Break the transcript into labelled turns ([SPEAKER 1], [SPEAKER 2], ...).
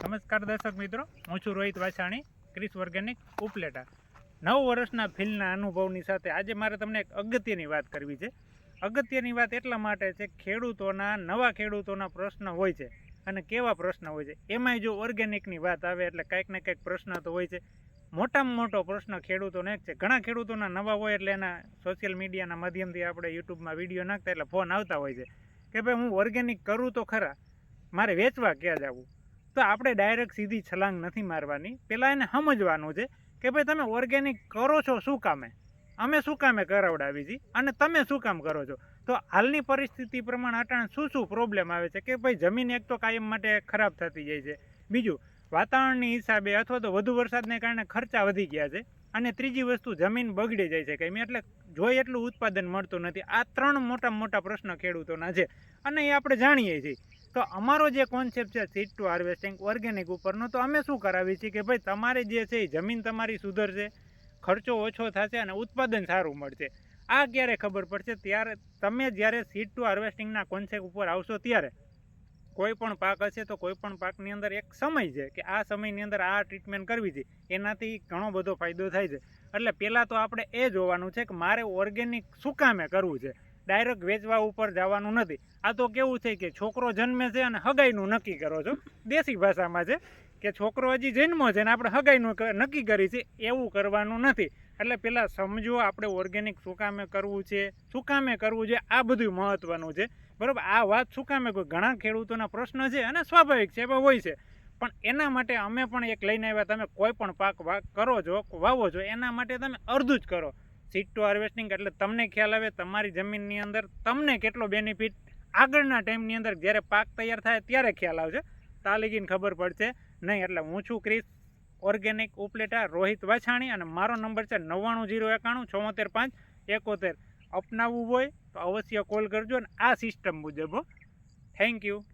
[SPEAKER 1] નમસ્કાર દર્શક મિત્રો, હું છું રોહિત વાછાણી, ક્રિસ ઓર્ગેનિક ઉપલેટા. 9 વર્ષના ફિલ્ડના અનુભવની સાથે આજે મારે તમને એક અગત્યની વાત કરવી છે. અગત્યની વાત એટલા માટે છે, ખેડૂતોના નવા ખેડૂતોના પ્રશ્ન હોય છે અને કેવા પ્રશ્ન હોય છે. એમાંય જો ઓર્ગેનિકની વાત આવે એટલે કંઈક ને કંઈક પ્રશ્ન તો હોય છે. મોટામાં મોટો પ્રશ્ન ખેડૂતોને એક છે. ઘણા ખેડૂતોના નવા હોય એટલે એના સોશિયલ મીડિયાના માધ્યમથી આપણે યુટ્યુબમાં વિડીયો નાખતા એટલે ફોન આવતા હોય છે કે ભાઈ હું ઓર્ગેનિક કરું તો ખરા, મારે વેચવા ક્યાં જવું. તો આપણે ડાયરેક્ટ સીધી છલાંગ નથી મારવાની. પહેલાં એને સમજવાનું છે કે ભાઈ તમે ઓર્ગેનિક કરો છો શું કામે, અમે શું કામે કરાવડાવી છીએ અને તમે શું કામ કરો છો. તો હાલની પરિસ્થિતિ પ્રમાણે અટાણે શું પ્રોબ્લેમ આવે છે કે ભાઈ જમીન એક તો કાયમ માટે ખરાબ થતી જાય છે, બીજું વાતાવરણની હિસાબે અથવા તો વધુ વરસાદને કારણે ખર્ચા વધી ગયા છે, અને ત્રીજી વસ્તુ જમીન બગડી જાય છે કંઈ એટલે જોઈ એટલું ઉત્પાદન મળતું નથી. આ 3 મોટા પ્રશ્ન ખેડૂતોના છે અને એ આપણે જાણીએ છીએ. તો અમારો જે કોન્સેપ્ટ છે સીડ ટુ હાર્વેસ્ટિંગ ઓર્ગેનિક ઉપરનો, તો અમે શું કરાવીએ છીએ કે ભાઈ તમારે જે છે એ જમીન તમારી સુધરશે, ખર્ચો ઓછો થશે અને ઉત્પાદન સારું મળશે. આ ક્યારે ખબર પડશે? ત્યારે તમે જ્યારે સીડ ટુ હાર્વેસ્ટિંગના કોન્સેપ્ટ ઉપર આવશો ત્યારે કોઈ પણ પાક હશે તો કોઈ પણ પાકની અંદર એક સમય છે કે આ સમયની અંદર આ ટ્રીટમેન્ટ કરવી છે, એનાથી ઘણો બધો ફાયદો થાય છે. એટલે પહેલાં તો આપણે એ જોવાનું છે કે મારે ઓર્ગેનિક શું કામે કરવું છે, ડાયરેક્ટ વેચવા ઉપર જવાનું નથી. આ તો કેવું છે કે છોકરો જન્મે છે અને હગાઈનું નક્કી કરો છો, દેશી ભાષામાં છે કે છોકરો હજી જન્મો છે ને આપણે હગાઈનું નક્કી કરી છે, એવું કરવાનું નથી. એટલે પહેલાં સમજો આપણે ઓર્ગેનિક શું કામે કરવું છે, શું કામે કરવું છે, આ બધું મહત્ત્વનું છે. બરાબર, આ વાત શું કામે કોઈ ઘણા ખેડૂતોના પ્રશ્ન છે અને સ્વાભાવિક છે એવા હોય છે, પણ એના માટે અમે પણ એક લઈને આવ્યા. તમે કોઈ પણ પાક કરો છો, વાવો છો, એના માટે તમે અડધું જ કરો સીડ ટુ હાર્વેસ્ટિંગ. એટલે તમને ખ્યાલ આવે તમારી જમીનની અંદર તમને કેટલો બેનિફિટ આગળના ટાઈમની અંદર જ્યારે પાક તૈયાર થાય ત્યારે ખ્યાલ આવશે, તાલીગીને ખબર પડશે નહીં. એટલે હું છું ક્રિસ ઓર્ગેનિક ઉપલેટા, રોહિત વાછાણી, અને મારો નંબર છે 9901945571. અપનાવવું હોય તો અવશ્ય કોલ કરજો અને આ સિસ્ટમ મુજબ. Thank you.